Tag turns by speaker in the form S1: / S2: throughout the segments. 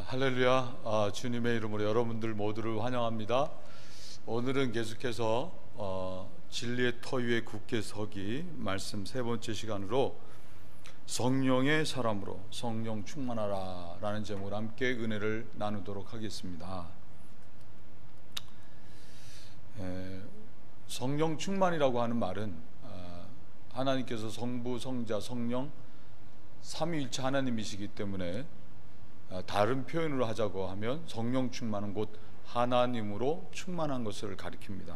S1: 할렐루야. 주님의 이름으로 여러분들 모두를 환영합니다. 오늘은 계속해서 진리의 터 위에 굳게 서기 말씀 세 번째 시간으로 성령의 사람으로 성령 충만하라 라는 제목으로 함께 은혜를 나누도록 하겠습니다. 성령 충만이라고 하는 말은 하나님께서 성부, 성자, 성령 삼위일체 하나님이시기 때문에 다른 표현으로 하자고 하면 성령 충만은 곧 하나님으로 충만한 것을 가리킵니다.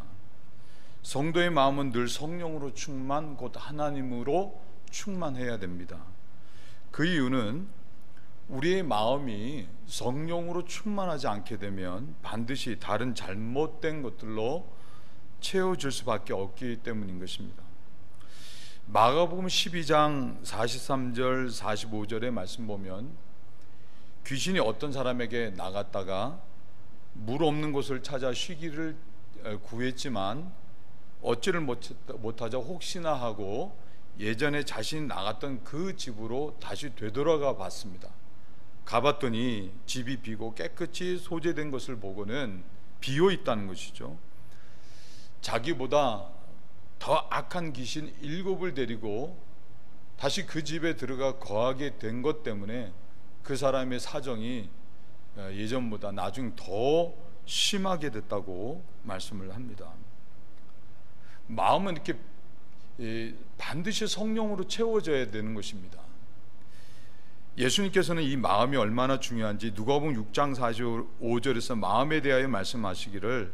S1: 성도의 마음은 늘 성령으로 충만 곧 하나님으로 충만해야 됩니다. 그 이유는 우리의 마음이 성령으로 충만하지 않게 되면 반드시 다른 잘못된 것들로 채워질 수밖에 없기 때문인 것입니다. 마가복음 12장 43절 45절의 말씀 보면 귀신이 어떤 사람에게 나갔다가 물 없는 곳을 찾아 쉬기를 구했지만 얻지를 못하자 혹시나 하고 예전에 자신이 나갔던 그 집으로 다시 되돌아가 봤습니다. 가봤더니 집이 비고 깨끗이 소재된 것을 보고는 비어 있다는 것이죠. 자기보다 더 악한 귀신 7을 데리고 다시 그 집에 들어가 거하게 된 것 때문에 그 사람의 사정이 예전보다 나중 더 심하게 됐다고 말씀을 합니다. 마음은 이렇게 반드시 성령으로 채워져야 되는 것입니다. 예수님께서는 이 마음이 얼마나 중요한지 누가복음 6장 45절에서 마음에 대하여 말씀하시기를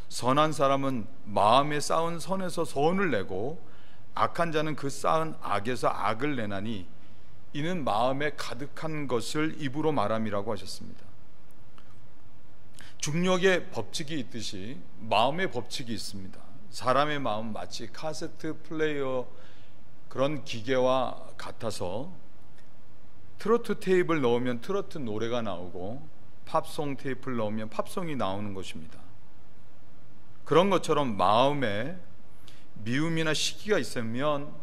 S1: 선한 사람은 마음에 쌓은 선에서 선을 내고 악한 자는 그 쌓은 악에서 악을 내나니 이는 마음에 가득한 것을 입으로 말함이라고 하셨습니다. 중력의 법칙이 있듯이 마음의 법칙이 있습니다. 사람의 마음은 마치 카세트 플레이어 그런 기계와 같아서 트로트 테이프를 넣으면 트로트 노래가 나오고 팝송 테이프를 넣으면 팝송이 나오는 것입니다. 그런 것처럼 마음에 미움이나 시기가 있으면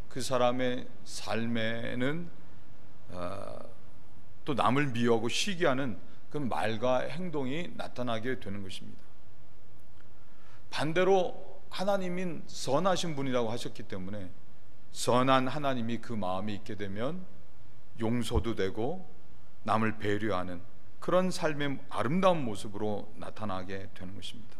S1: 그 사람의 삶에는 또 남을 미워하고 시기하는 그 말과 행동이 나타나게 되는 것입니다. 반대로 하나님인 선하신 분이라고 하셨기 때문에 선한 하나님이 그 마음이 있게 되면 용서도 되고 남을 배려하는 그런 삶의 아름다운 모습으로 나타나게 되는 것입니다.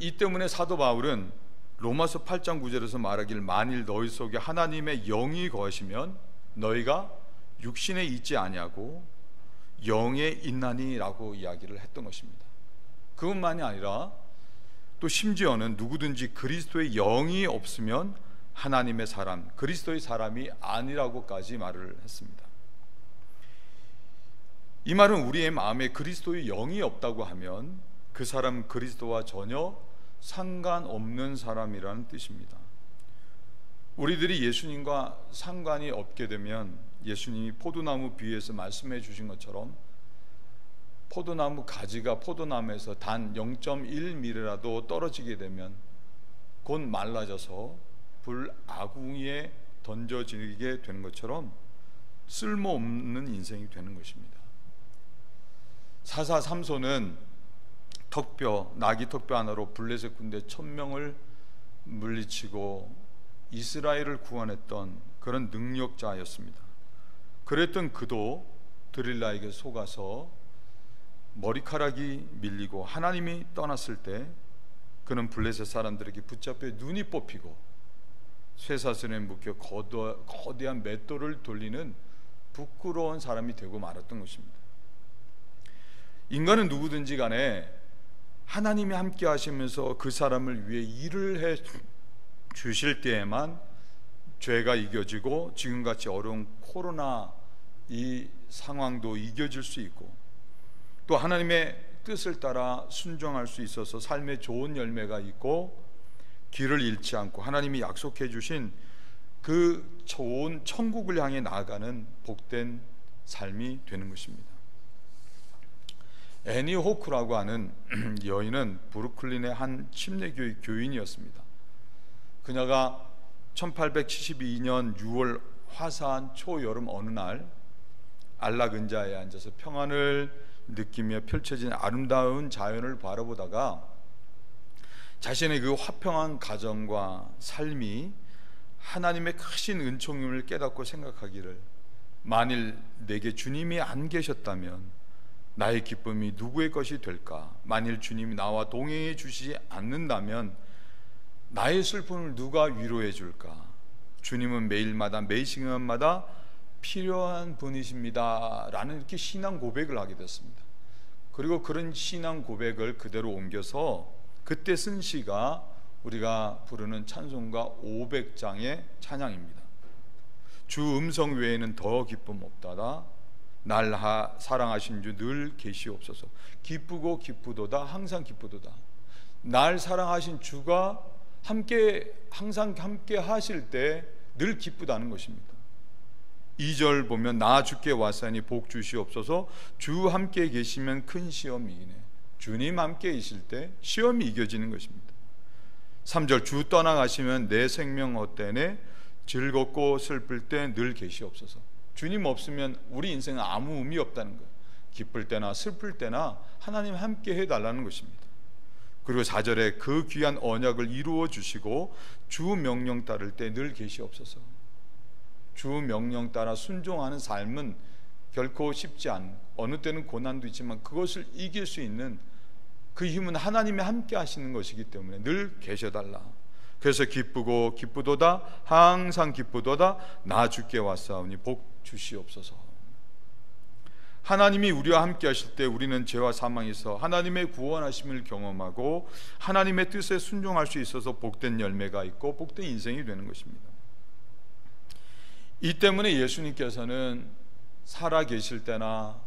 S1: 이 때문에 사도 바울은 로마서 8장 9절에서 말하기를 만일 너희 속에 하나님의 영이 거하시면 너희가 육신에 있지 아니하고 영에 있나니 라고 이야기를 했던 것입니다. 그것만이 아니라 또 심지어는 누구든지 그리스도의 영이 없으면 하나님의 사람, 그리스도의 사람이 아니라고까지 말을 했습니다. 이 말은 우리의 마음에 그리스도의 영이 없다고 하면 그 사람 그리스도와 전혀 상관없는 사람이라는 뜻입니다. 우리들이 예수님과 상관이 없게 되면 예수님이 포도나무 비유에서 말씀해 주신 것처럼 포도나무 가지가 포도나무에서 단 0.1mm라도 떨어지게 되면 곧 말라져서 불 아궁이에 던져지게 되는 것처럼 쓸모없는 인생이 되는 것입니다. 사사 삼손은 턱뼈, 나귀 턱뼈 하나로 블레셋 군대 1000명을 물리치고 이스라엘을 구원했던 그런 능력자였습니다. 그랬던 그도 드릴라에게 속아서 머리카락이 밀리고 하나님이 떠났을 때 그는 블레셋 사람들에게 붙잡혀 눈이 뽑히고 쇠사슬에 묶여 거대한 맷돌을 돌리는 부끄러운 사람이 되고 말았던 것입니다. 인간은 누구든지 간에 하나님이 함께 하시면서 그 사람을 위해 일을 해 주실 때에만 죄가 이겨지고 지금같이 어려운 코로나 이 상황도 이겨질 수 있고 또 하나님의 뜻을 따라 순종할 수 있어서 삶에 좋은 열매가 있고 길을 잃지 않고 하나님이 약속해 주신 그 좋은 천국을 향해 나아가는 복된 삶이 되는 것입니다. 애니 호크라고 하는 여인은 브루클린의 한 침례교회 교인이었습니다. 그녀가 1872년 6월 화사한 초여름 어느 날 안락 의자에 앉아서 평안을 느끼며 펼쳐진 아름다운 자연을 바라보다가 자신의 그 화평한 가정과 삶이 하나님의 크신 은총임을 깨닫고 생각하기를, 만일 내게 주님이 안 계셨다면 나의 기쁨이 누구의 것이 될까? 만일 주님이 나와 동행해 주시지 않는다면 나의 슬픔을 누가 위로해 줄까? 주님은 매일마다 매 시간마다 필요한 분이십니다 라는 이렇게 신앙 고백을 하게 됐습니다. 그리고 그런 신앙 고백을 그대로 옮겨서 그때 쓴 시가 우리가 부르는 찬송가 500장의 찬양입니다. 주 음성 외에는 더 기쁨 없다다, 날 사랑하신 주 늘 계시옵소서. 기쁘고 기쁘도다, 항상 기쁘도다. 날 사랑하신 주가 항상 함께 하실 때 늘 기쁘다는 것입니다. 2절 보면 나 주께 왔사니 복 주시옵소서. 주 함께 계시면 큰 시험이 이기네. 주님 함께 계실 때 시험이 이겨지는 것입니다. 3절 주 떠나가시면 내 생명 헛되네. 즐겁고 슬플 때 늘 계시옵소서. 주님 없으면 우리 인생은 아무 의미 없다는 거예요. 기쁠 때나 슬플 때나 하나님 함께 해달라는 것입니다. 그리고 4절에 그 귀한 언약을 이루어 주시고 주 명령 따를 때 늘 계시옵소서. 주 명령 따라 순종하는 삶은 결코 쉽지 않은, 어느 때는 고난도 있지만 그것을 이길 수 있는 그 힘은 하나님이 함께 하시는 것이기 때문에 늘 계셔달라. 그래서 기쁘고 기쁘도다, 항상 기쁘도다, 나 주께 왔사오니 복 주시옵소서. 하나님이 우리와 함께 하실 때 우리는 죄와 사망에서 하나님의 구원하심을 경험하고 하나님의 뜻에 순종할 수 있어서 복된 열매가 있고 복된 인생이 되는 것입니다. 이 때문에 예수님께서는 살아 계실 때나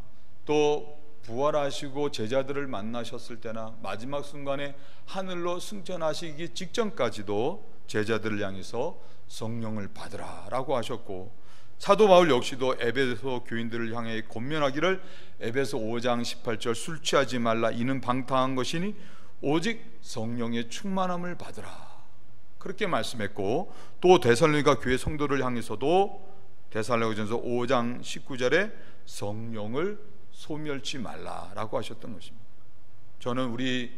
S1: 또 부활하시고 제자들을 만나셨을 때나 마지막 순간에 하늘로 승천하시기 직전까지도 제자들을 향해서 성령을 받으라 라고 하셨고, 사도 바울 역시도 에베소 교인들을 향해 권면하기를 에베소 5장 18절 술 취하지 말라 이는 방탕한 것이니 오직 성령의 충만함을 받으라 그렇게 말씀했고, 또 데살로니가 교회 성도를 향해서도 데살로니가전서 5장 19절에 성령을 소멸치 말라라고 하셨던 것입니다. 저는 우리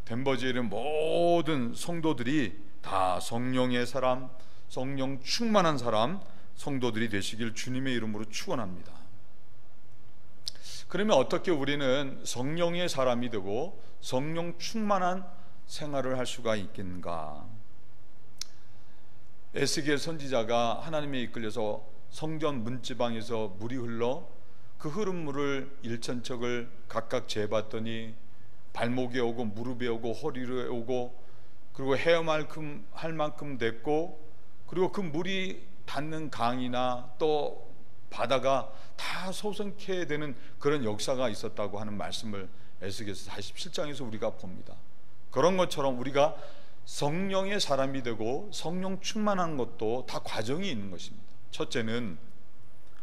S1: 덴버지에 있는 모든 성도들이 다 성령의 사람, 성령 충만한 사람, 성도들이 되시길 주님의 이름으로 축원합니다. 그러면 어떻게 우리는 성령의 사람이 되고 성령 충만한 생활을 할 수가 있겠는가? 에스겔 선지자가 하나님에 이끌려서 성전 문지방에서 물이 흘러 그 흐른 물을 일천척을 각각 재봤더니 발목에 오고 무릎에 오고 허리에 오고 그리고 헤엄할 만큼 됐고, 그리고 그 물이 닿는 강이나 또 바다가 다 솟게 되는 그런 역사가 있었다고 하는 말씀을 에스겔서 47장에서 우리가 봅니다. 그런 것처럼 우리가 성령의 사람이 되고 성령 충만한 것도 다 과정이 있는 것입니다. 첫째는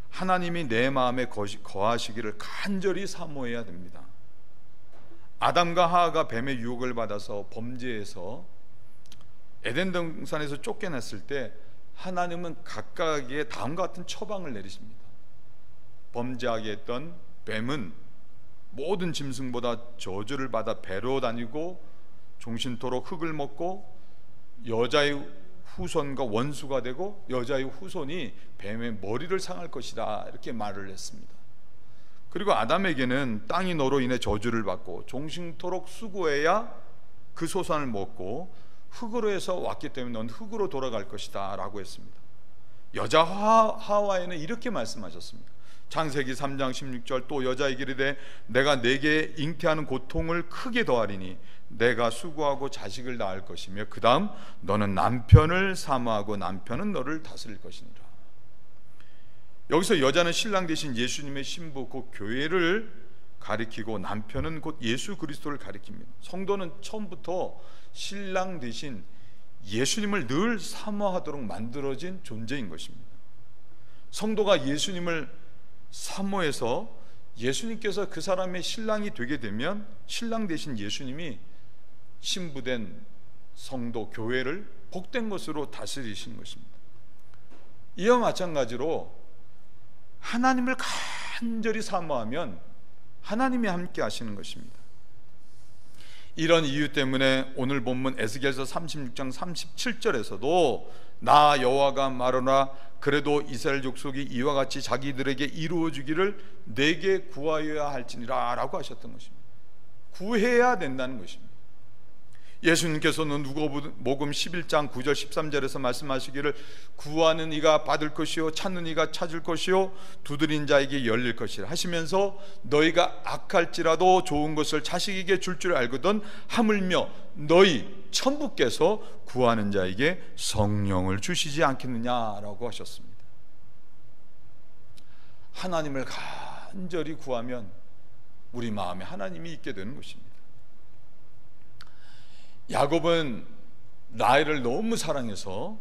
S1: 하나님이 내 마음에 거하시기를 간절히 사모해야 됩니다. 아담과 하와가 뱀의 유혹을 받아서 범죄해서 에덴 동산에서 쫓겨났을 때 하나님은 각각에게 다음과 같은 처방을 내리십니다. 범죄하게 했던 뱀은 모든 짐승보다 저주를 받아 배로 다니고 종신토록 흙을 먹고 여자의 후손과 원수가 되고 여자의 후손이 뱀의 머리를 상할 것이다 이렇게 말을 했습니다. 그리고 아담에게는 땅이 너로 인해 저주를 받고 종신토록 수고해야 그 소산을 먹고 흙으로 해서 왔기 때문에 넌 흙으로 돌아갈 것이다 라고 했습니다. 여자 하와에는 이렇게 말씀하셨습니다. 창세기 3장 16절 또 여자에게 이르되 내가 내게 잉태하는 고통을 크게 더하리니 내가 수고하고 자식을 낳을 것이며 그 다음 너는 남편을 사모하고 남편은 너를 다스릴 것이니라. 여기서 여자는 신랑 대신 예수님의 신부 곧 교회를 가리키고 남편은 곧 예수 그리스도를 가리킵니다. 성도는 처음부터 신랑 대신 예수님을 늘 사모하도록 만들어진 존재인 것입니다. 성도가 예수님을 사모해서 예수님께서 그 사람의 신랑이 되게 되면 신랑 대신 예수님이 신부된 성도 교회를 복된 것으로 다스리신 것입니다. 이와 마찬가지로 하나님을 간절히 사모하면 하나님이 함께 하시는 것입니다. 이런 이유 때문에 오늘 본문 에스겔서 36장 37절에서도 나 여호와가 말하노라 그래도 이스라엘 족속이 이와 같이 자기들에게 이루어 주기를 내게 구하여야 할지니라 라고 하셨던 것입니다. 구해야 된다는 것입니다. 예수님께서는 누가복음 11장 9절 13절에서 말씀하시기를 구하는 이가 받을 것이요 찾는 이가 찾을 것이요 두드린 자에게 열릴 것이라 하시면서 너희가 악할지라도 좋은 것을 자식에게 줄 줄 알거든 하물며 너희 천부께서 구하는 자에게 성령을 주시지 않겠느냐라고 하셨습니다. 하나님을 간절히 구하면 우리 마음에 하나님이 있게 되는 것입니다. 야곱은 라헬을 너무 사랑해서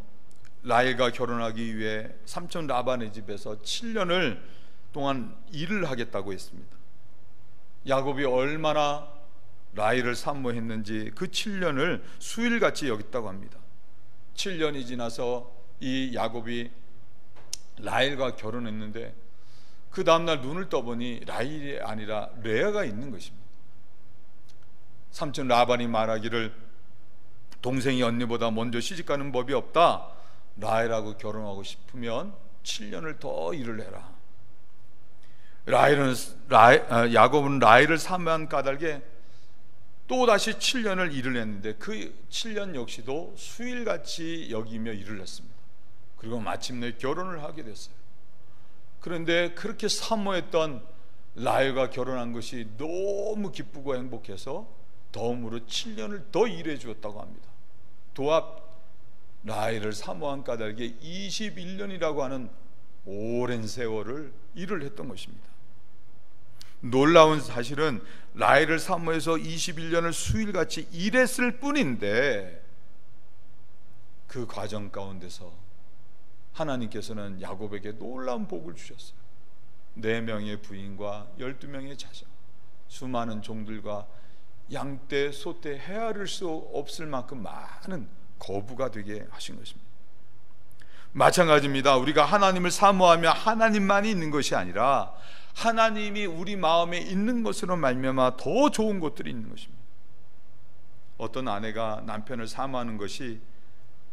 S1: 라헬과 결혼하기 위해 삼촌 라반의 집에서 7년을 동안 일을 하겠다고 했습니다. 야곱이 얼마나 라헬을 사모했는지 그 7년을 수일같이 여겼다고 합니다. 7년이 지나서 이 야곱이 라헬과 결혼했는데 그 다음날 눈을 떠보니 라헬이 아니라 레아가 있는 것입니다. 삼촌 라반이 말하기를 동생이 언니보다 먼저 시집가는 법이 없다. 라헬하고 결혼하고 싶으면 7년을 더 일을 해라. 야곱은 라헬을 사모한 까닭에 또다시 7년을 일을 했는데 그 7년 역시도 수일같이 여기며 일을 했습니다. 그리고 마침내 결혼을 하게 됐어요. 그런데 그렇게 사모했던 라헬과 결혼한 것이 너무 기쁘고 행복해서 덤으로 7년을 더 일해 주었다고 합니다. 도합 라헬을 사모한 까닭에 21년이라고 하는 오랜 세월을 일을 했던 것입니다. 놀라운 사실은 라헬을 사모해서 21년을 수일같이 일했을 뿐인데 그 과정 가운데서 하나님께서는 야곱에게 놀라운 복을 주셨어요. 4명의 부인과 12명의 자녀, 수많은 종들과 양떼, 소떼 헤아릴 수 없을 만큼 많은 거부가 되게 하신 것입니다. 마찬가지입니다. 우리가 하나님을 사모하며 하나님만이 있는 것이 아니라 하나님이 우리 마음에 있는 것으로 말미암아 더 좋은 것들이 있는 것입니다. 어떤 아내가 남편을 사모하는 것이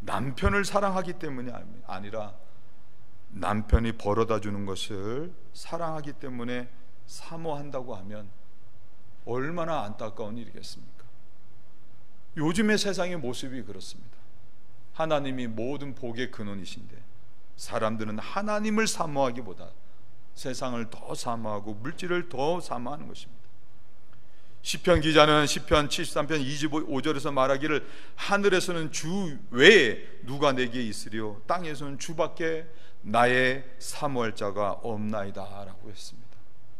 S1: 남편을 사랑하기 때문이 아니라 남편이 벌어다 주는 것을 사랑하기 때문에 사모한다고 하면 얼마나 안타까운 일이겠습니까? 요즘의 세상의 모습이 그렇습니다. 하나님이 모든 복의 근원이신데 사람들은 하나님을 사모하기보다 세상을 더 사모하고 물질을 더 사모하는 것입니다. 시편 기자는 시편 73편 25절에서 말하기를 하늘에서는 주 외에 누가 내게 있으리요 땅에서는 주밖에 나의 사모할 자가 없나이다 라고 했습니다.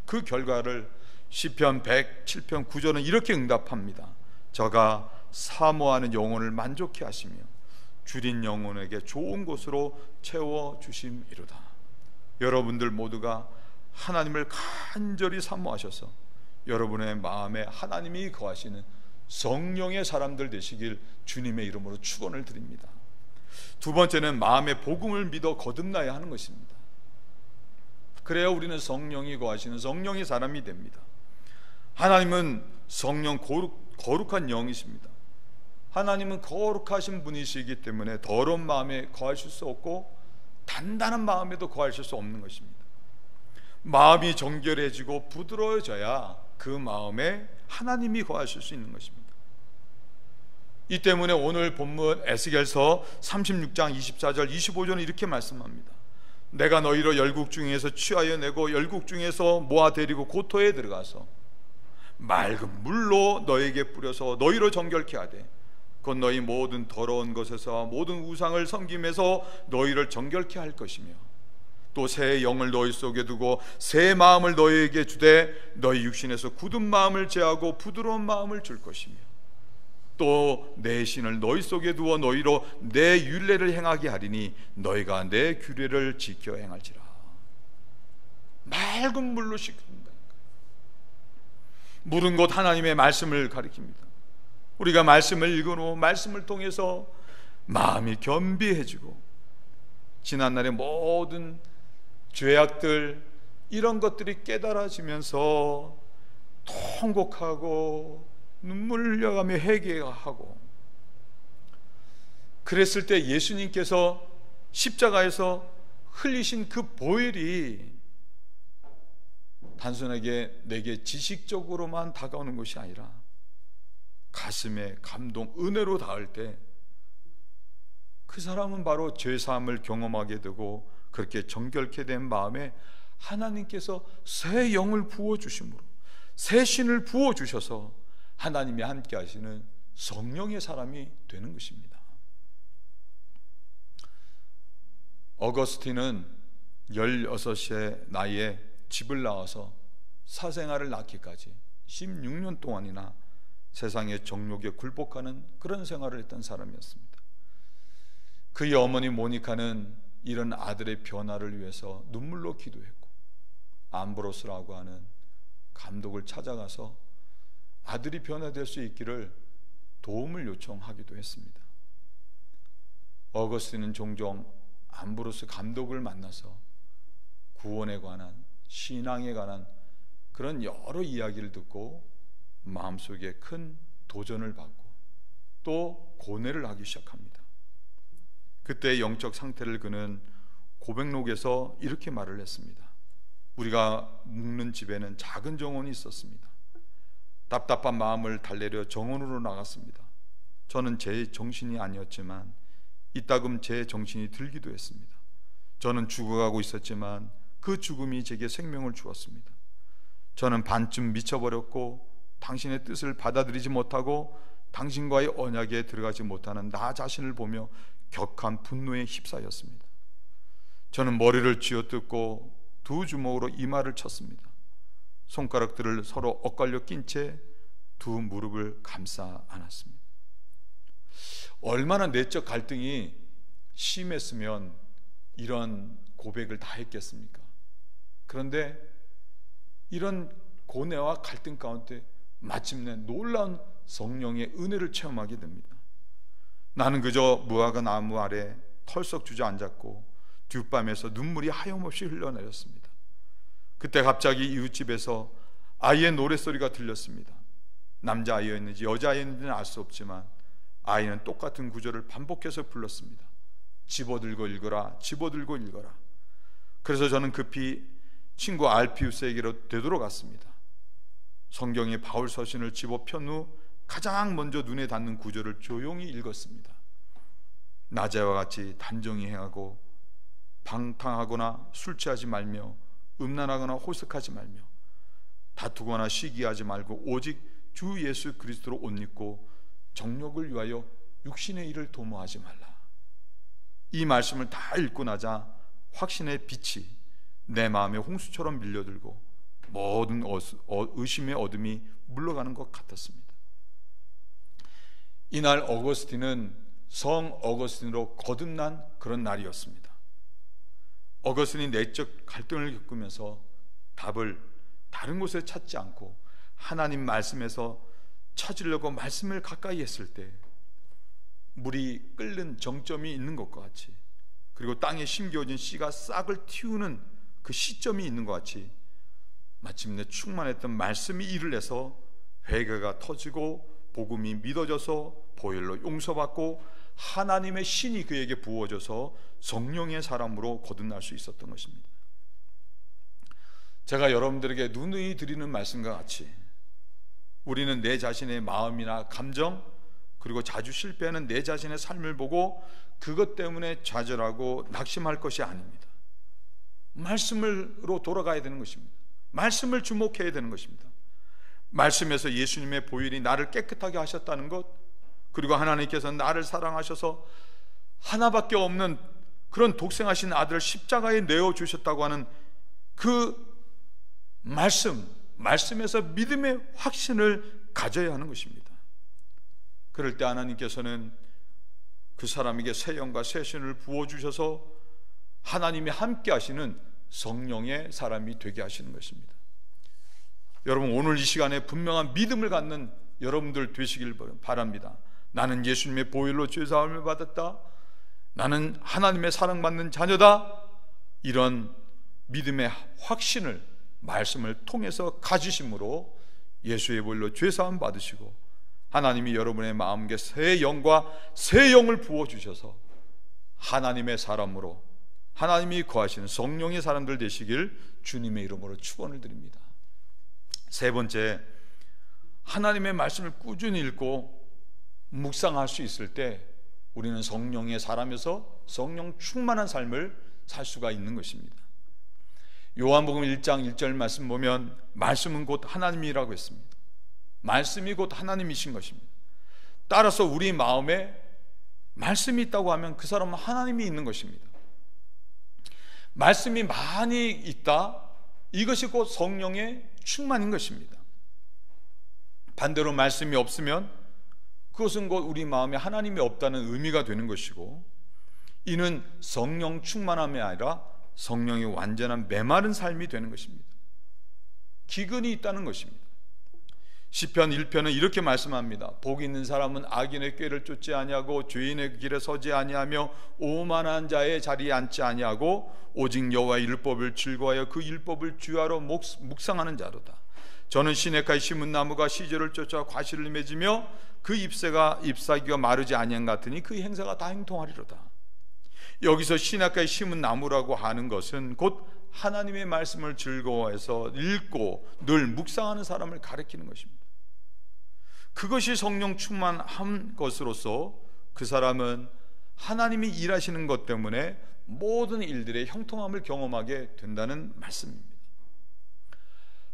S1: 그 결과를 시편 107편 9절은 이렇게 응답합니다. 저가 사모하는 영혼을 만족케 하시며 줄인 영혼에게 좋은 곳으로 채워주심이로다. 여러분들 모두가 하나님을 간절히 사모하셔서 여러분의 마음에 하나님이 거하시는 성령의 사람들 되시길 주님의 이름으로 축원을 드립니다. 두 번째는 마음의 복음을 믿어 거듭나야 하는 것입니다. 그래야 우리는 성령이 거하시는 성령의 사람이 됩니다. 하나님은 성령 거룩한 영이십니다. 하나님은 거룩하신 분이시기 때문에 더러운 마음에 거하실 수 없고 단단한 마음에도 거하실 수 없는 것입니다. 마음이 정결해지고 부드러워져야 그 마음에 하나님이 거하실 수 있는 것입니다. 이 때문에 오늘 본문 에스겔서 36장 24절 25절은 이렇게 말씀합니다. 내가 너희로 열국 중에서 취하여 내고 열국 중에서 모아 데리고 고토에 들어가서 맑은 물로 너에게 뿌려서 너희로 정결케 하되 곧 너희 모든 더러운 것에서 모든 우상을 섬김에서 너희를 정결케 할 것이며 또 새 영을 너희 속에 두고 새 마음을 너희에게 주되 너희 육신에서 굳은 마음을 제하고 부드러운 마음을 줄 것이며 또 내 신을 너희 속에 두어 너희로 내 율례를 행하게 하리니 너희가 내 규례를 지켜 행할지라. 맑은 물로 씻는다. 물은 곧 하나님의 말씀을 가리킵니다. 우리가 말씀을 읽어놓고 말씀을 통해서 마음이 겸비해지고 지난날의 모든 죄악들, 이런 것들이 깨달아지면서 통곡하고 눈물 흘려가며 회개하고, 그랬을 때 예수님께서 십자가에서 흘리신 그 보혈이 단순하게 내게 지식적으로만 다가오는 것이 아니라 가슴에 감동, 은혜로 닿을 때 그 사람은 바로 죄사함을 경험하게 되고, 그렇게 정결케 된 마음에 하나님께서 새 영을 부어주심으로, 새 신을 부어주셔서 하나님이 함께 하시는 성령의 사람이 되는 것입니다. 어거스틴은 16세 나이에 집을 나와서 사생활을 낳기까지 16년 동안이나 세상의 정욕에 굴복하는 그런 생활을 했던 사람이었습니다. 그의 어머니 모니카는 이런 아들의 변화를 위해서 눈물로 기도했고, 암브로스라고 하는 감독을 찾아가서 아들이 변화될 수 있기를 도움을 요청하기도 했습니다. 어거스틴은 종종 암브로스 감독을 만나서 구원에 관한, 신앙에 관한 그런 여러 이야기를 듣고 마음속에 큰 도전을 받고 또 고뇌를 하기 시작합니다. 그때 영적 상태를 그는 고백록에서 이렇게 말을 했습니다. 우리가 묵는 집에는 작은 정원이 있었습니다. 답답한 마음을 달래려 정원으로 나갔습니다. 저는 제 정신이 아니었지만 이따금 제 정신이 들기도 했습니다. 저는 죽어가고 있었지만 그 죽음이 제게 생명을 주었습니다. 저는 반쯤 미쳐버렸고 당신의 뜻을 받아들이지 못하고 당신과의 언약에 들어가지 못하는 나 자신을 보며 격한 분노에 휩싸였습니다. 저는 머리를 쥐어뜯고 두 주먹으로 이마를 쳤습니다. 손가락들을 서로 엇갈려 낀 채 두 무릎을 감싸 안았습니다. 얼마나 내적 갈등이 심했으면 이런 고백을 다 했겠습니까? 그런데 이런 고뇌와 갈등 가운데 마침내 놀라운 성령의 은혜를 체험하게 됩니다. 나는 그저 무화과 나무 아래 털썩 주저앉았고 뒷밤에서 눈물이 하염없이 흘러내렸습니다. 그때 갑자기 이웃집에서 아이의 노랫소리가 들렸습니다. 남자아이였는지 여자아이였는지는 알 수 없지만 아이는 똑같은 구절을 반복해서 불렀습니다. 집어들고 읽어라, 집어들고 읽어라. 그래서 저는 급히 친구 알피우스에게로 되돌아갔습니다. 성경의 바울 서신을 집어 편 후 가장 먼저 눈에 닿는 구절을 조용히 읽었습니다. 낮에와 같이 단정히 행하고 방탕하거나 술 취하지 말며 음란하거나 호색하지 말며 다투거나 시기하지 말고 오직 주 예수 그리스도로 옷 입고 정욕을 위하여 육신의 일을 도모하지 말라. 이 말씀을 다 읽고 나자 확신의 빛이 내 마음에 홍수처럼 밀려들고 모든 의심의 어둠이 물러가는 것 같았습니다. 이날 어거스틴은 성 어거스틴으로 거듭난 그런 날이었습니다. 어거스틴이 내적 갈등을 겪으면서 답을 다른 곳에 찾지 않고 하나님 말씀에서 찾으려고 말씀을 가까이 했을 때 물이 끓는 정점이 있는 것과 같이, 그리고 땅에 심겨진 씨가 싹을 틔우는 그 시점이 있는 것 같이 마침내 충만했던 말씀이 일을 해서 회개가 터지고 복음이 믿어져서 보혈로 용서받고 하나님의 신이 그에게 부어져서 성령의 사람으로 거듭날 수 있었던 것입니다. 제가 여러분들에게 누누이 드리는 말씀과 같이 우리는 내 자신의 마음이나 감정, 그리고 자주 실패하는 내 자신의 삶을 보고 그것 때문에 좌절하고 낙심할 것이 아닙니다. 말씀으로 돌아가야 되는 것입니다. 말씀을 주목해야 되는 것입니다. 말씀에서 예수님의 보혈이 나를 깨끗하게 하셨다는 것, 그리고 하나님께서 나를 사랑하셔서 하나밖에 없는 그런 독생하신 아들을 십자가에 내어주셨다고 하는 그 말씀에서 믿음의 확신을 가져야 하는 것입니다. 그럴 때 하나님께서는 그 사람에게 새 영과 새 신을 부어주셔서 하나님이 함께 하시는 성령의 사람이 되게 하시는 것입니다. 여러분, 오늘 이 시간에 분명한 믿음을 갖는 여러분들 되시길 바랍니다. 나는 예수님의 보혈로 죄사함을 받았다, 나는 하나님의 사랑받는 자녀다, 이런 믿음의 확신을 말씀을 통해서 가지심으로 예수의 보혈로 죄사함 받으시고 하나님이 여러분의 마음에 새 영과 새 영을 부어주셔서 하나님의 사람으로 하나님이 거하시는 성령의 사람들 되시길 주님의 이름으로 축원을 드립니다. 세 번째, 하나님의 말씀을 꾸준히 읽고 묵상할 수 있을 때 우리는 성령의 사람에서 성령 충만한 삶을 살 수가 있는 것입니다. 요한복음 1장 1절 말씀 보면 말씀은 곧 하나님이라고 했습니다. 말씀이 곧 하나님이신 것입니다. 따라서 우리 마음에 말씀이 있다고 하면 그 사람은 하나님이 있는 것입니다. 말씀이 많이 있다, 이것이 곧 성령의 충만인 것입니다. 반대로 말씀이 없으면 그것은 곧 우리 마음에 하나님이 없다는 의미가 되는 것이고, 이는 성령 충만함이 아니라 성령의 완전한 메마른 삶이 되는 것입니다. 기근이 있다는 것입니다. 시편 1편은 이렇게 말씀합니다. 복이 있는 사람은 악인의 꾀를 쫓지 아니하고 죄인의 길에 서지 아니하며 오만한 자의 자리에 앉지 아니하고 오직 여호와의 율법을 즐거워하여 그 율법을 주야로 묵상하는 자로다. 저는 시냇가에 심은 나무가 시절을 쫓아 과실을 맺으며 그 잎사귀가 마르지 아니한 같으니 그 행사가 다 형통하리로다. 여기서 시냇가에 심은 나무라고 하는 것은 곧 하나님의 말씀을 즐거워해서 읽고 늘 묵상하는 사람을 가리키는 것입니다. 그것이 성령 충만한 것으로서 그 사람은 하나님이 일하시는 것 때문에 모든 일들의 형통함을 경험하게 된다는 말씀입니다.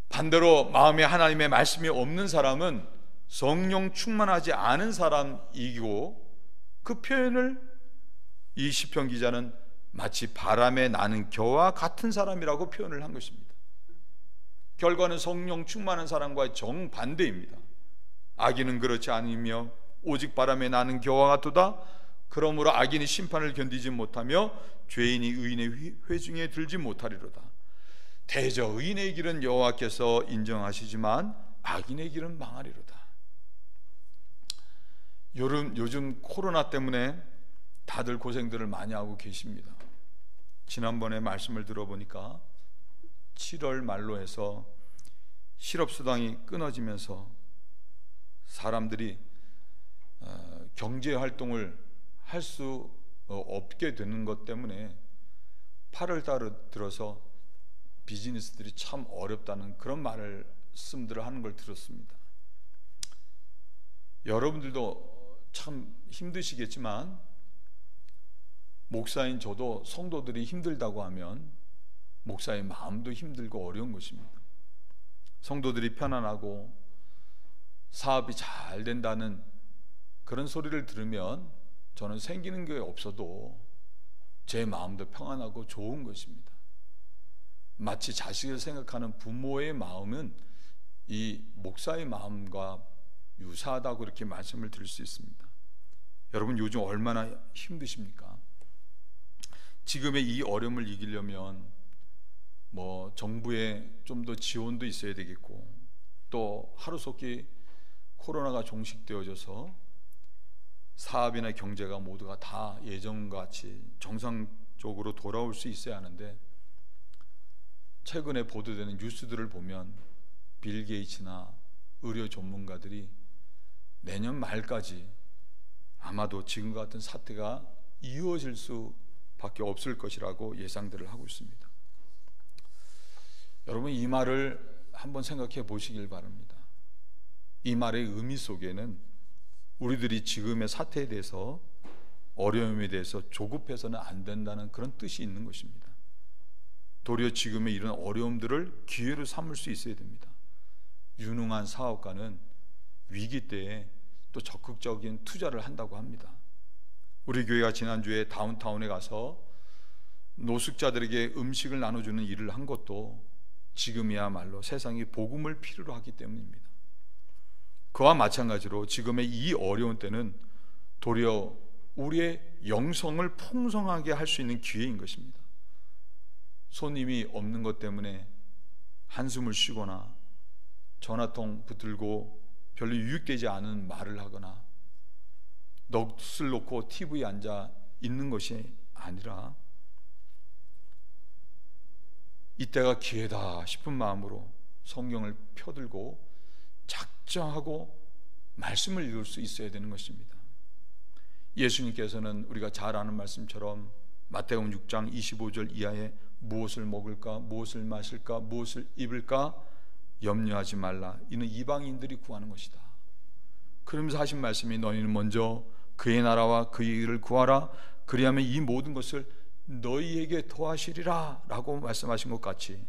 S1: 반대로 마음에 하나님의 말씀이 없는 사람은 성령 충만하지 않은 사람이고, 그 표현을 이 시편 기자는 마치 바람에 나는 겨와 같은 사람이라고 표현을 한 것입니다. 결과는 성령 충만한 사람과의 정반대입니다. 악인은 그렇지 않으며 오직 바람에 나는 겨와 같도다. 그러므로 악인이 심판을 견디지 못하며 죄인이 의인의 회중에 들지 못하리로다. 대저 의인의 길은 여호와께서 인정하시지만 악인의 길은 망하리로다. 요즘 코로나 때문에 다들 고생들을 많이 하고 계십니다. 지난번에 말씀을 들어보니까 7월 말로 해서 실업수당이 끊어지면서 사람들이 경제활동을 할 수 없게 되는 것 때문에 8월 달에 들어서 비즈니스들이 참 어렵다는 그런 말씀들을 하는 걸 들었습니다. 여러분들도 참 힘드시겠지만 목사인 저도 성도들이 힘들다고 하면 목사의 마음도 힘들고 어려운 것입니다. 성도들이 편안하고 사업이 잘 된다는 그런 소리를 들으면 저는 생기는 게 없어도 제 마음도 평안하고 좋은 것입니다. 마치 자식을 생각하는 부모의 마음은 이 목사의 마음과 유사하다고 이렇게 말씀을 드릴 수 있습니다. 여러분 요즘 얼마나 힘드십니까? 지금의 이 어려움을 이기려면 정부의 좀 더 지원도 있어야 되겠고, 또 하루속히 코로나가 종식되어져서 사업이나 경제가 모두가 다 예전같이 정상적으로 돌아올 수 있어야 하는데, 최근에 보도되는 뉴스들을 보면 빌 게이츠나 의료 전문가들이 내년 말까지 아마도 지금과 같은 사태가 이어질 수밖에 없을 것이라고 예상들을 하고 있습니다. 여러분 이 말을 한번 생각해 보시길 바랍니다. 이 말의 의미 속에는 우리들이 지금의 사태에 대해서, 어려움에 대해서 조급해서는 안 된다는 그런 뜻이 있는 것입니다. 도리어 지금의 이런 어려움들을 기회로 삼을 수 있어야 됩니다. 유능한 사업가는 위기 때에 또 적극적인 투자를 한다고 합니다. 우리 교회가 지난주에 다운타운에 가서 노숙자들에게 음식을 나눠주는 일을 한 것도 지금이야말로 세상이 복음을 필요로 하기 때문입니다. 그와 마찬가지로 지금의 이 어려운 때는 도리어 우리의 영성을 풍성하게 할 수 있는 기회인 것입니다. 손님이 없는 것 때문에 한숨을 쉬거나 전화통 붙들고 별로 유익되지 않은 말을 하거나 넋을 놓고 TV에 앉아 있는 것이 아니라 이때가 기회다 싶은 마음으로 성경을 펴들고 작정하고 말씀을 읽을 수 있어야 되는 것입니다. 예수님께서는 우리가 잘 아는 말씀처럼 마태복음 6장 25절 이하에 무엇을 먹을까, 무엇을 마실까, 무엇을 입을까 염려하지 말라. 이는 이방인들이 구하는 것이다. 그러면서 하신 말씀이 너희는 먼저 그의 나라와 그의 일을 구하라. 그리하면 이 모든 것을 너희에게 더하시리라 라고 말씀하신 것 같이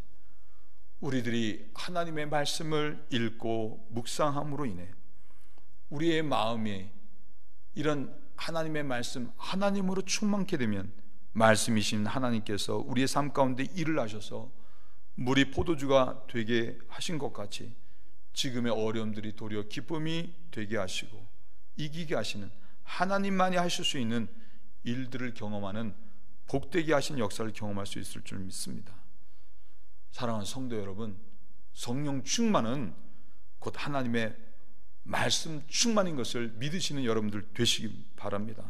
S1: 우리들이 하나님의 말씀을 읽고 묵상함으로 인해 우리의 마음이 이런 하나님의 말씀, 하나님으로 충만케 되면 말씀이신 하나님께서 우리의 삶 가운데 일을 하셔서 물이 포도주가 되게 하신 것 같이 지금의 어려움들이 도리어 기쁨이 되게 하시고 이기게 하시는, 하나님만이 하실 수 있는 일들을 경험하는 복되게 하신 역사를 경험할 수 있을 줄 믿습니다. 사랑하는 성도 여러분, 성령 충만은 곧 하나님의 말씀 충만인 것을 믿으시는 여러분들 되시기 바랍니다.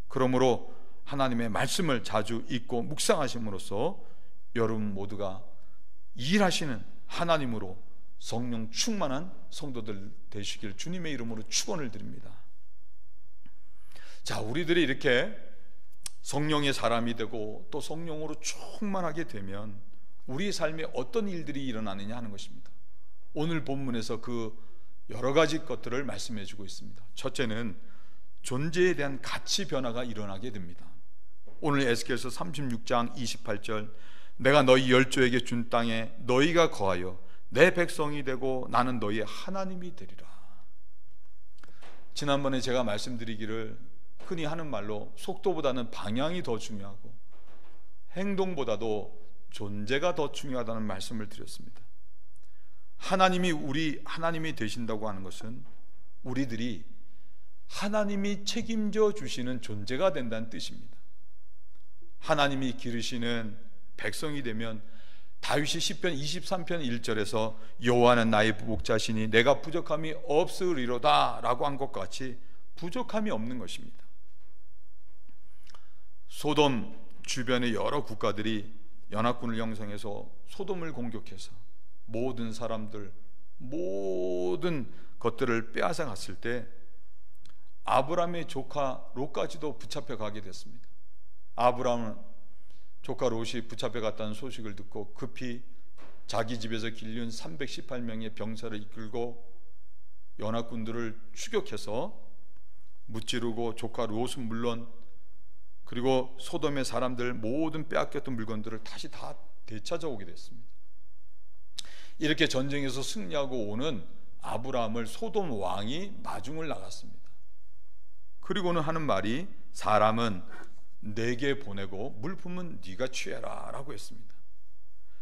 S1: 그러므로 하나님의 말씀을 자주 읽고 묵상하심으로써 여러분 모두가 일하시는 하나님으로 성령 충만한 성도들 되시길 주님의 이름으로 축원을 드립니다. 자, 우리들이 이렇게 성령의 사람이 되고 또 성령으로 충만하게 되면 우리의 삶에 어떤 일들이 일어나느냐 하는 것입니다. 오늘 본문에서 그 여러 가지 것들을 말씀해 주고 있습니다. 첫째는 존재에 대한 가치 변화가 일어나게 됩니다. 오늘 에스겔서 36장 28절 내가 너희 열조에게 준 땅에 너희가 거하여 내 백성이 되고 나는 너희의 하나님이 되리라. 지난번에 제가 말씀드리기를 흔히 하는 말로 속도보다는 방향이 더 중요하고 행동보다도 존재가 더 중요하다는 말씀을 드렸습니다. 하나님이 우리 하나님이 되신다고 하는 것은 우리들이 하나님이 책임져 주시는 존재가 된다는 뜻입니다. 하나님이 기르시는 백성이 되면 다윗이 시편 23편 1절에서 여호와는 나의 목자시니 내가 부족함이 없으리로다 라고 한 것 같이 부족함이 없는 것입니다. 소돔 주변의 여러 국가들이 연합군을 형성해서 소돔을 공격해서 모든 사람들, 모든 것들을 빼앗아 갔을 때 아브람의 조카 롯까지도 붙잡혀 가게 됐습니다. 아브람은 조카 롯이 붙잡혀 갔다는 소식을 듣고 급히 자기 집에서 길륜 318명의 병사를 이끌고 연합군들을 추격해서 무찌르고 조카 롯은 물론 그리고 소돔의 사람들 모든 빼앗겼던 물건들을 다시 다 되찾아오게 됐습니다. 이렇게 전쟁에서 승리하고 오는 아브라함을 소돔 왕이 마중을 나갔습니다. 그리고는 하는 말이 사람은 내게 보내고 물품은 네가 취해라 라고 했습니다.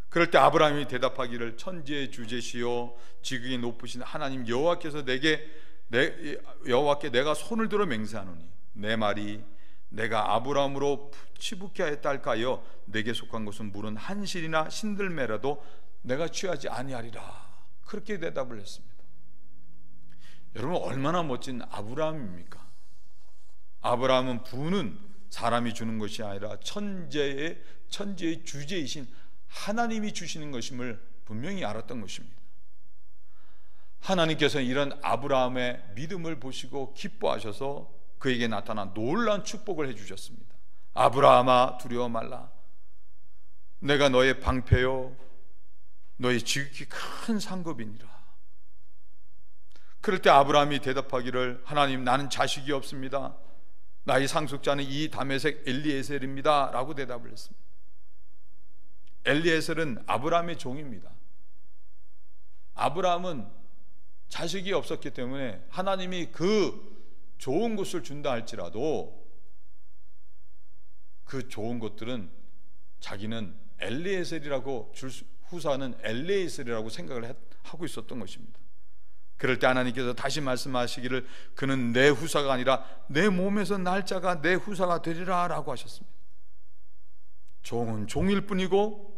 S1: 그럴 때 아브라함이 대답하기를 천지의 주제시요 지극히 높으신 하나님 여호와께서 여호와께 내가 손을 들어 맹세하노니 내 말이 내가 아브라함으로 치붙게 하였다 할까요? 내게 속한 것은 물은 한실이나 신들매라도 내가 취하지 아니하리라. 그렇게 대답을 했습니다. 여러분 얼마나 멋진 아브라함입니까? 아브라함은 부는 사람이 주는 것이 아니라 천지의 주제이신 하나님이 주시는 것임을 분명히 알았던 것입니다. 하나님께서 이런 아브라함의 믿음을 보시고 기뻐하셔서 그에게 나타난 놀라운 축복을 해주셨습니다. 아브라함아 두려워 말라. 내가 너의 방패요 너의 지극히 큰 상급이니라. 그럴 때 아브라함이 대답하기를 하나님 나는 자식이 없습니다. 나의 상속자는 이 다메섹 엘리에셀입니다 라고 대답을 했습니다. 엘리에셀은 아브라함의 종입니다. 아브라함은 자식이 없었기 때문에 하나님이 그 좋은 것을 준다 할지라도 그 좋은 것들은 자기는 엘리에셀이라고 후사는 엘리에셀이라고 생각을 하고 있었던 것입니다. 그럴 때 하나님께서 다시 말씀하시기를 그는 내 후사가 아니라 내 몸에서 날 자가 내 후사가 되리라 라고 하셨습니다. 종은 종일 뿐이고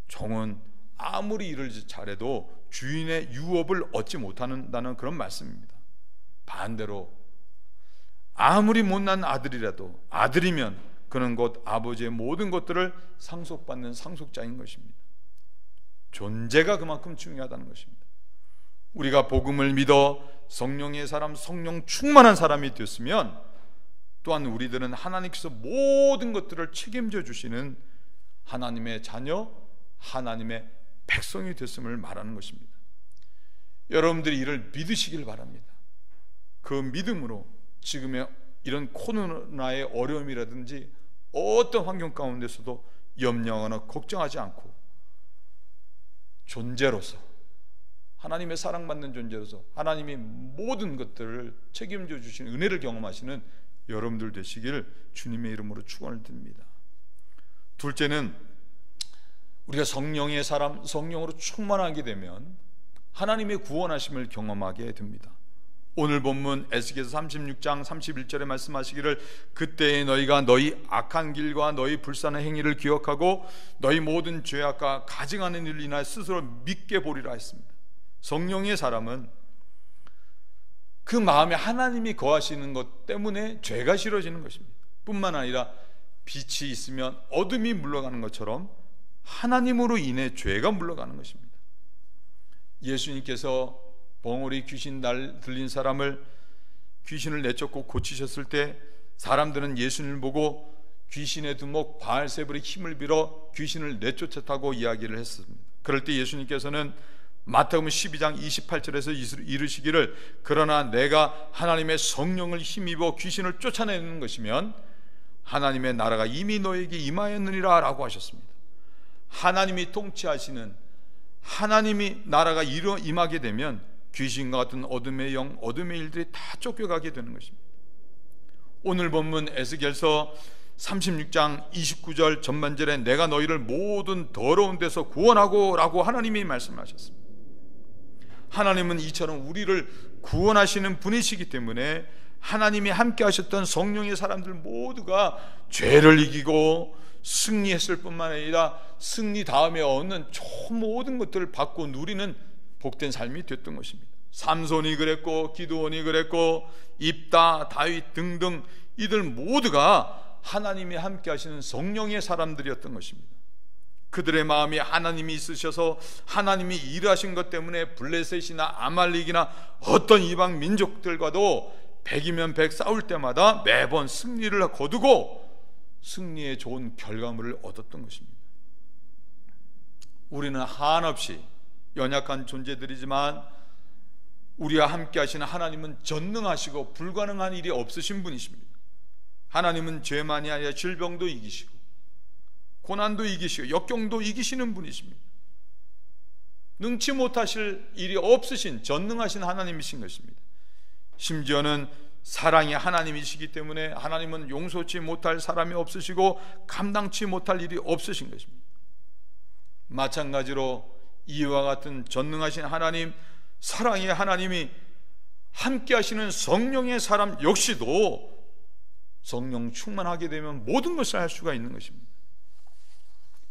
S1: 종은 아무리 일을 잘해도 주인의 유업을 얻지 못한다는 그런 말씀입니다. 반대로 아무리 못난 아들이라도 아들이면 그는 곧 아버지의 모든 것들을 상속받는 상속자인 것입니다. 존재가 그만큼 중요하다는 것입니다. 우리가 복음을 믿어 성령의 사람, 성령 충만한 사람이 됐으면 또한 우리들은 하나님께서 모든 것들을 책임져 주시는 하나님의 자녀, 하나님의 백성이 됐음을 말하는 것입니다. 여러분들이 이를 믿으시길 바랍니다. 그 믿음으로 지금의 이런 코로나의 어려움이라든지 어떤 환경 가운데서도 염려하거나 걱정하지 않고 존재로서, 하나님의 사랑받는 존재로서 하나님이 모든 것들을 책임져 주시는 은혜를 경험하시는 여러분들 되시길 주님의 이름으로 축원을 드립니다. 둘째는 우리가 성령의 사람, 성령으로 충만하게 되면 하나님의 구원하심을 경험하게 됩니다. 오늘 본문 에스겔서 36장 31절에 말씀하시기를 그때에 너희가 너희 악한 길과 너희 불쌍한 행위를 기억하고 너희 모든 죄악과 가증하는 일을 인하여 스스로 믿게 보리라 했습니다. 성령의 사람은 그 마음에 하나님이 거하시는 것 때문에 죄가 싫어지는 것입니다. 뿐만 아니라 빛이 있으면 어둠이 물러가는 것처럼 하나님으로 인해 죄가 물러가는 것입니다. 예수님께서 벙어리 귀신 들린 사람을 귀신을 내쫓고 고치셨을 때 사람들은 예수님을 보고 귀신의 두목 바알세불의 힘을 빌어 귀신을 내쫓았다고 이야기를 했습니다. 그럴 때 예수님께서는 마태복음 12장 28절에서 이르시기를 그러나 내가 하나님의 성령을 힘입어 귀신을 쫓아내는 것이면 하나님의 나라가 이미 너에게 임하였느니라 라고 하셨습니다. 하나님이 통치하시는 하나님이 나라가 임하게 되면 귀신과 같은 어둠의 영, 어둠의 일들이 다 쫓겨가게 되는 것입니다. 오늘 본문 에스겔서 36장 29절 전반절에 내가 너희를 모든 더러운 데서 구원하고 라고 하나님이 말씀하셨습니다. 하나님은 이처럼 우리를 구원하시는 분이시기 때문에 하나님이 함께 하셨던 성령의 사람들 모두가 죄를 이기고 승리했을 뿐만 아니라 승리 다음에 얻는 저 모든 것들을 받고 누리는 복된 삶이 됐던 것입니다. 삼손이 그랬고 기드온이 그랬고 입다, 다윗 등등 이들 모두가 하나님이 함께 하시는 성령의 사람들이었던 것입니다. 그들의 마음이 하나님이 있으셔서 하나님이 일하신 것 때문에 블레셋이나 아말릭이나 어떤 이방 민족들과도 100이면 100 싸울 때마다 매번 승리를 거두고 승리의 좋은 결과물을 얻었던 것입니다. 우리는 한없이 연약한 존재들이지만 우리와 함께 하시는 하나님은 전능하시고 불가능한 일이 없으신 분이십니다. 하나님은 죄만이 아니라 질병도 이기시고 고난도 이기시고 역경도 이기시는 분이십니다. 능치 못하실 일이 없으신 전능하신 하나님이신 것입니다. 심지어는 사랑의 하나님이시기 때문에 하나님은 용서치 못할 사람이 없으시고 감당치 못할 일이 없으신 것입니다. 마찬가지로 이와 같은 전능하신 하나님, 사랑의 하나님이 함께 하시는 성령의 사람 역시도 성령 충만하게 되면 모든 것을 할 수가 있는 것입니다.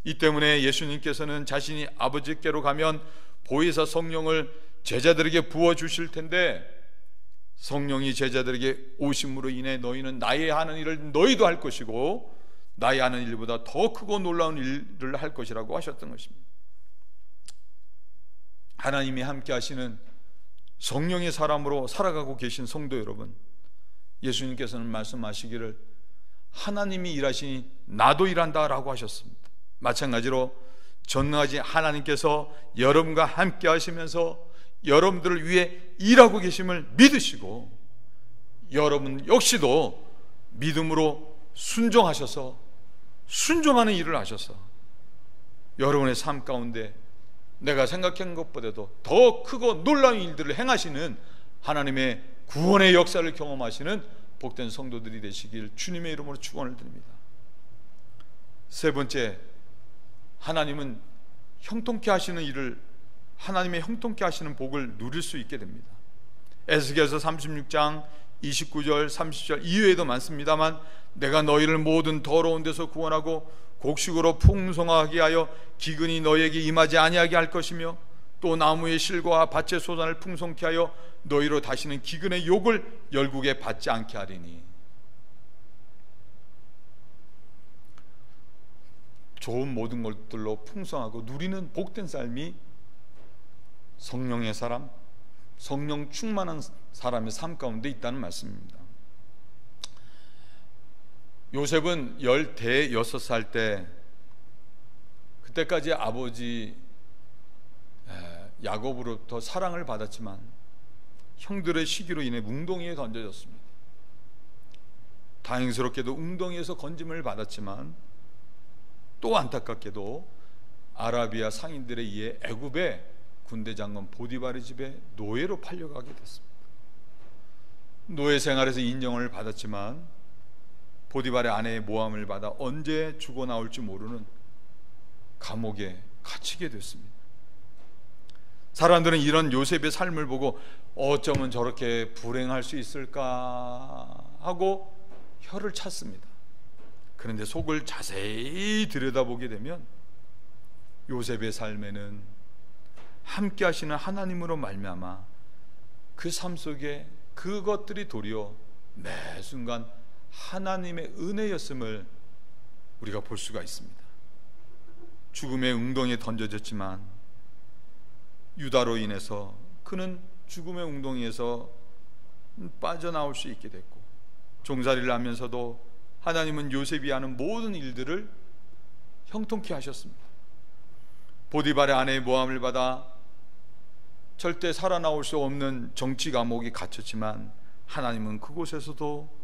S1: 이 때문에 예수님께서는 자신이 아버지께로 가면 보혜사 성령을 제자들에게 부어주실 텐데 성령이 제자들에게 오심으로 인해 너희는 나의 하는 일을 너희도 할 것이고 나의 하는 일보다 더 크고 놀라운 일을 할 것이라고 하셨던 것입니다. 하나님이 함께 하시는 성령의 사람으로 살아가고 계신 성도 여러분, 예수님께서는 말씀하시기를 하나님이 일하시니 나도 일한다 라고 하셨습니다. 마찬가지로 전능하신 하나님께서 여러분과 함께 하시면서 여러분들을 위해 일하고 계심을 믿으시고 여러분 역시도 믿음으로 순종하셔서 순종하는 일을 하셔서 여러분의 삶 가운데 내가 생각한 것보다도 더 크고 놀라운 일들을 행하시는 하나님의 구원의 역사를 경험하시는 복된 성도들이 되시길 주님의 이름으로 축원을 드립니다. 세 번째, 하나님은 형통케 하시는 일을, 하나님의 형통케 하시는 복을 누릴 수 있게 됩니다. 에스겔서 36장 29절 30절 이외에도 많습니다만 내가 너희를 모든 더러운 데서 구원하고 곡식으로 풍성하게 하여 기근이 너희에게 임하지 아니하게 할 것이며 또 나무의 실과 밭의 소산을 풍성케 하여 너희로 다시는 기근의 욕을 열국에 받지 않게 하리니. 좋은 모든 것들로 풍성하고 누리는 복된 삶이 성령의 사람, 성령 충만한 사람의 삶 가운데 있다는 말씀입니다. 요셉은 16살 때, 그때까지 아버지 야곱으로부터 사랑을 받았지만 형들의 시기로 인해 웅덩이에 던져졌습니다. 다행스럽게도 웅덩이에서 건짐을 받았지만 또 안타깝게도 아라비아 상인들에 의해 애굽의 군대 장관 보디발의 집에 노예로 팔려가게 됐습니다. 노예 생활에서 인정을 받았지만 보디발의 아내의 모함을 받아 언제 죽어나올지 모르는 감옥에 갇히게 됐습니다. 사람들은 이런 요셉의 삶을 보고 어쩌면 저렇게 불행할 수 있을까 하고 혀를 찼습니다. 그런데 속을 자세히 들여다보게 되면 요셉의 삶에는 함께 하시는 하나님으로 말미암아 그 삶 속에 그것들이 도리어 매 순간 하나님의 은혜였음을 우리가 볼 수가 있습니다. 죽음의 웅덩이에 던져졌지만 유다로 인해서 그는 죽음의 웅덩이에서 빠져나올 수 있게 됐고, 종살이를 하면서도 하나님은 요셉이 하는 모든 일들을 형통케 하셨습니다. 보디발의 아내의 모함을 받아 절대 살아나올 수 없는 정치 감옥에 갇혔지만 하나님은 그곳에서도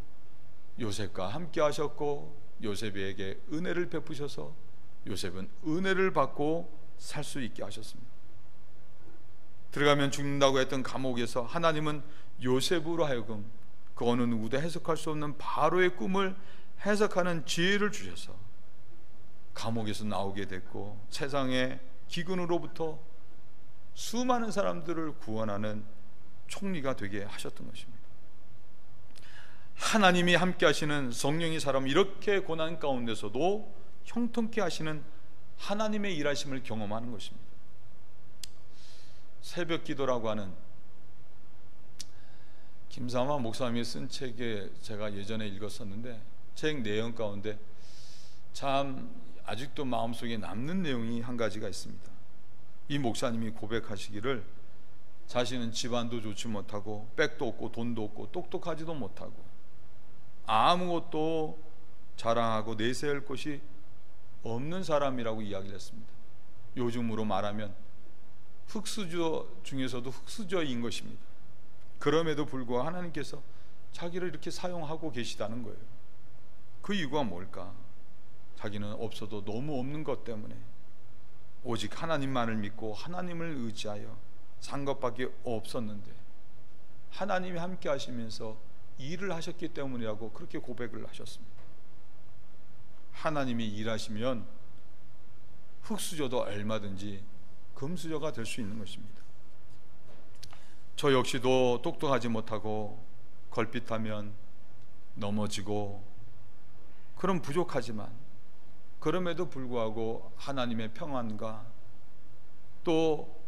S1: 요셉과 함께 하셨고 요셉에게 은혜를 베푸셔서 요셉은 은혜를 받고 살 수 있게 하셨습니다. 들어가면 죽는다고 했던 감옥에서 하나님은 요셉으로 하여금 그 어느 누구도 해석할 수 없는 바로의 꿈을 해석하는 지혜를 주셔서 감옥에서 나오게 됐고 세상의 기근으로부터 수많은 사람들을 구원하는 총리가 되게 하셨던 것입니다. 하나님이 함께 하시는 성령의 사람, 이렇게 고난 가운데서도 형통케 하시는 하나님의 일하심을 경험하는 것입니다. 새벽 기도라고 하는 김삼화 목사님이 쓴 책에 제가 예전에 읽었었는데, 책 내용 가운데 참 아직도 마음속에 남는 내용이 한 가지가 있습니다. 이 목사님이 고백하시기를 자신은 집안도 좋지 못하고 백도 없고 돈도 없고 똑똑하지도 못하고 아무것도 자랑하고 내세울 것이 없는 사람이라고 이야기를 했습니다. 요즘으로 말하면 흙수저 중에서도 흙수저인 것입니다. 그럼에도 불구하고 하나님께서 자기를 이렇게 사용하고 계시다는 거예요. 그 이유가 뭘까? 자기는 없어도 너무 없는 것 때문에 오직 하나님만을 믿고 하나님을 의지하여 산 것밖에 없었는데 하나님이 함께 하시면서 일을 하셨기 때문이라고 그렇게 고백을 하셨습니다. 하나님이 일하시면 흙수저도 얼마든지 금수저가 될 수 있는 것입니다. 저 역시도 똑똑하지 못하고 걸핏하면 넘어지고 그럼 부족하지만 그럼에도 불구하고 하나님의 평안과 또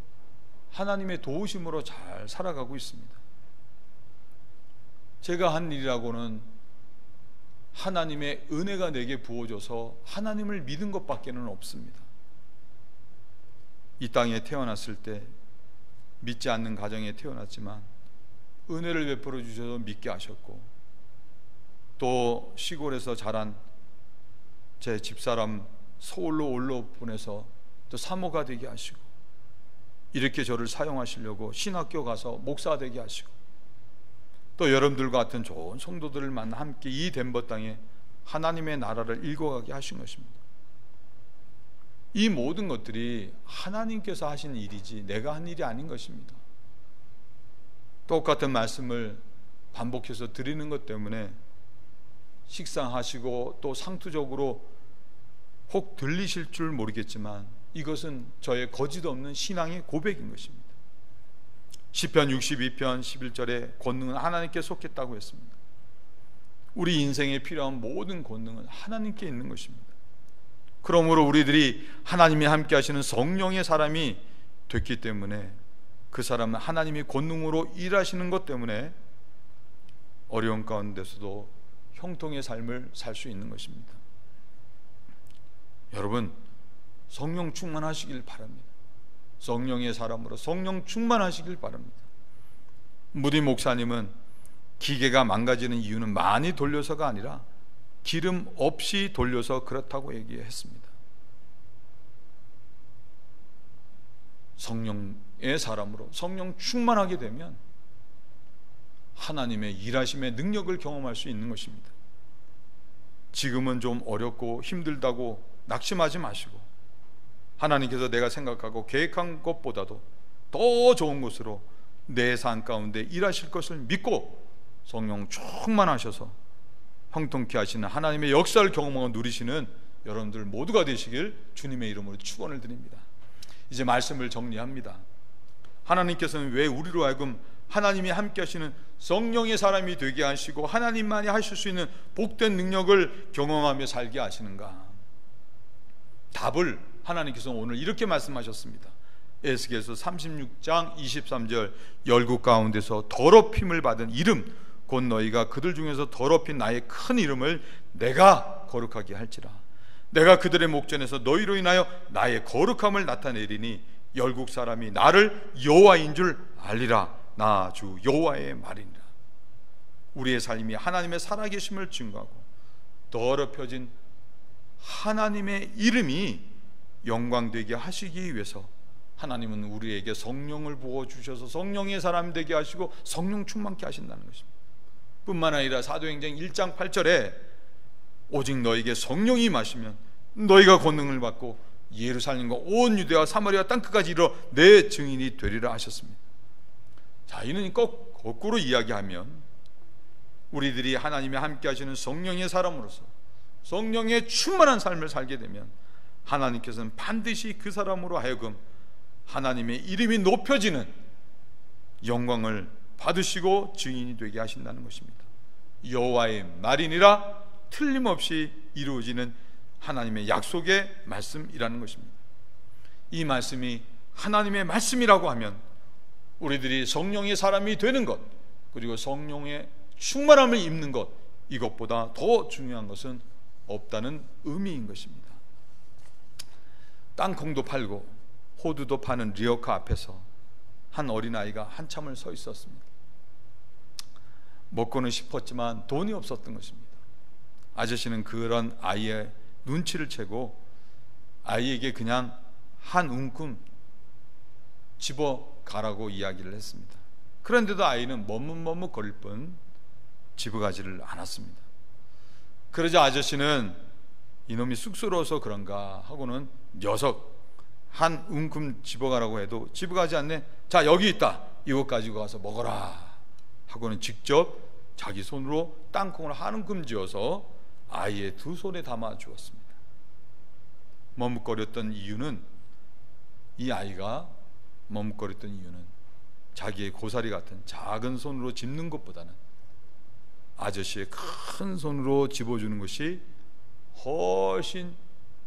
S1: 하나님의 도우심으로 잘 살아가고 있습니다. 제가 한 일이라고는 하나님의 은혜가 내게 부어져서 하나님을 믿은 것밖에는 없습니다. 이 땅에 태어났을 때 믿지 않는 가정에 태어났지만 은혜를 베풀어 주셔서 믿게 하셨고, 또 시골에서 자란 제 집사람 서울로 올라 보내서 또 사모가 되게 하시고, 이렇게 저를 사용하시려고 신학교 가서 목사 되게 하시고, 또 여러분들과 같은 좋은 성도들을 만나 함께 이 덴버 땅에 하나님의 나라를 일궈가게 하신 것입니다. 이 모든 것들이 하나님께서 하신 일이지 내가 한 일이 아닌 것입니다. 똑같은 말씀을 반복해서 드리는 것 때문에 식상하시고 또 상투적으로 혹 들리실 줄 모르겠지만 이것은 저의 거짓 없는 신앙의 고백인 것입니다. 시편 62편 11절에 권능은 하나님께 속했다고 했습니다. 우리 인생에 필요한 모든 권능은 하나님께 있는 것입니다. 그러므로 우리들이 하나님이 함께 하시는 성령의 사람이 됐기 때문에 그 사람은 하나님이 권능으로 일하시는 것 때문에 어려운 가운데서도 형통의 삶을 살 수 있는 것입니다. 여러분, 성령 충만하시길 바랍니다. 성령의 사람으로 성령 충만하시길 바랍니다. 무디 목사님은 기계가 망가지는 이유는 많이 돌려서가 아니라 기름 없이 돌려서 그렇다고 얘기했습니다. 성령의 사람으로 성령 충만하게 되면 하나님의 일하심의 능력을 경험할 수 있는 것입니다. 지금은 좀 어렵고 힘들다고 낙심하지 마시고, 하나님께서 내가 생각하고 계획한 것보다도 더 좋은 곳으로 내 삶 가운데 일하실 것을 믿고 성령 충만하셔서 형통케 하시는 하나님의 역사를 경험하고 누리시는 여러분들 모두가 되시길 주님의 이름으로 축원을 드립니다. 이제 말씀을 정리합니다. 하나님께서는 왜 우리로 하여금 하나님이 함께 하시는 성령의 사람이 되게 하시고 하나님만이 하실 수 있는 복된 능력을 경험하며 살게 하시는가? 답을 하나님께서는 오늘 이렇게 말씀하셨습니다. 에스겔서 36장 23절, 열국 가운데서 더럽힘을 받은 이름 곧 너희가 그들 중에서 더럽힌 나의 큰 이름을 내가 거룩하게 할지라. 내가 그들의 목전에서 너희로 인하여 나의 거룩함을 나타내리니 열국 사람이 나를 여호와인 줄 알리라. 나 주 여호와의 말이니라. 우리의 삶이 하나님의 살아계심을 증거하고 더럽혀진 하나님의 이름이 영광되게 하시기 위해서 하나님은 우리에게 성령을 부어주셔서 성령의 사람 되게 하시고 성령 충만케 하신다는 것입니다. 뿐만 아니라 사도행전 1장 8절에 오직 너에게 성령이 임하시면 너희가 권능을 받고 예루살렘과 온 유대와 사마리아 땅끝까지 이르러 내 증인이 되리라 하셨습니다. 자, 이는 꼭 거꾸로 이야기하면 우리들이 하나님이 함께 하시는 성령의 사람으로서 성령의 충만한 삶을 살게 되면 하나님께서는 반드시 그 사람으로 하여금 하나님의 이름이 높여지는 영광을 받으시고 증인이 되게 하신다는 것입니다. 여호와의 말이니라 틀림없이 이루어지는 하나님의 약속의 말씀이라는 것입니다. 이 말씀이 하나님의 말씀이라고 하면 우리들이 성령의 사람이 되는 것, 그리고 성령의 충만함을 입는 것, 이것보다 더 중요한 것은 없다는 의미인 것입니다. 땅콩도 팔고 호두도 파는 리어카 앞에서 한 어린아이가 한참을 서 있었습니다. 먹고는 싶었지만 돈이 없었던 것입니다. 아저씨는 그런 아이의 눈치를 채고 아이에게 그냥 한 움큼 집어가라고 이야기를 했습니다. 그런데도 아이는 머뭇머뭇거릴 뿐 집어가지를 않았습니다. 그러자 아저씨는 이놈이 쑥스러워서 그런가 하고는 녀석 한 움큼 집어가라고 해도 집어가지 않네. 자, 여기 있다, 이것 가지고 가서 먹어라 하고는 직접 자기 손으로 땅콩을 한 움큼 쥐어서 아이의 두 손에 담아 주었습니다. 머뭇거렸던 이유는, 이 아이가 머뭇거렸던 이유는 자기의 고사리 같은 작은 손으로 집는 것보다는 아저씨의 큰 손으로 집어주는 것이 훨씬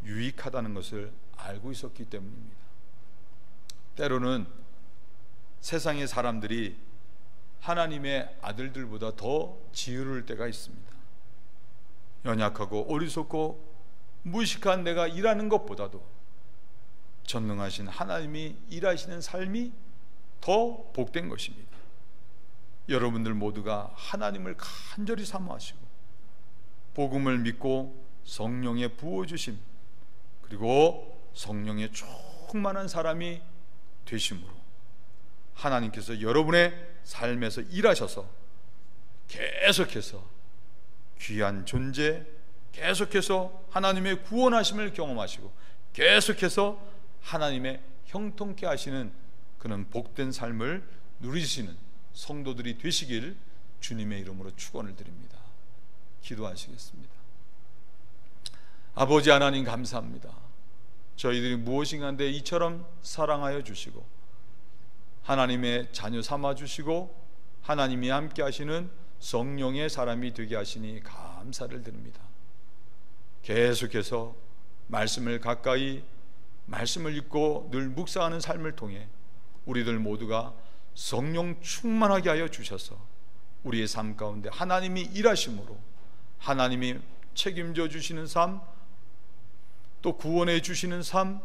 S1: 유익하다는 것을 알고 있었기 때문입니다. 때로는 세상의 사람들이 하나님의 아들들보다 더 지혜로울 때가 있습니다. 연약하고 어리석고 무식한 내가 일하는 것보다도 전능하신 하나님이 일하시는 삶이 더 복된 것입니다. 여러분들 모두가 하나님을 간절히 사모하시고 복음을 믿고 성령의 부어주심, 그리고 성령의 충만한 사람이 되심으로 하나님께서 여러분의 삶에서 일하셔서 계속해서 귀한 존재, 계속해서 하나님의 구원하심을 경험하시고 계속해서 하나님의 형통케 하시는 그런 복된 삶을 누리시는 성도들이 되시길 주님의 이름으로 축원을 드립니다. 기도하시겠습니다. 아버지 하나님, 감사합니다. 저희들이 무엇인가인데 이처럼 사랑하여 주시고 하나님의 자녀 삼아 주시고 하나님이 함께 하시는 성령의 사람이 되게 하시니 감사를 드립니다. 계속해서 말씀을 가까이, 말씀을 읽고 늘 묵상하는 삶을 통해 우리들 모두가 성령 충만하게 하여 주셔서 우리의 삶 가운데 하나님이 일하심으로 하나님이 책임져 주시는 삶, 또 구원해 주시는 삶,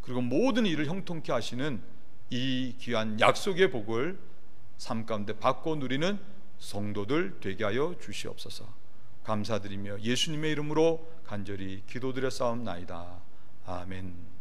S1: 그리고 모든 일을 형통케 하시는 이 귀한 약속의 복을 삶 가운데 받고 누리는 성도들 되게 하여 주시옵소서. 감사드리며 예수님의 이름으로 간절히 기도드려 싸움나이다. 아멘.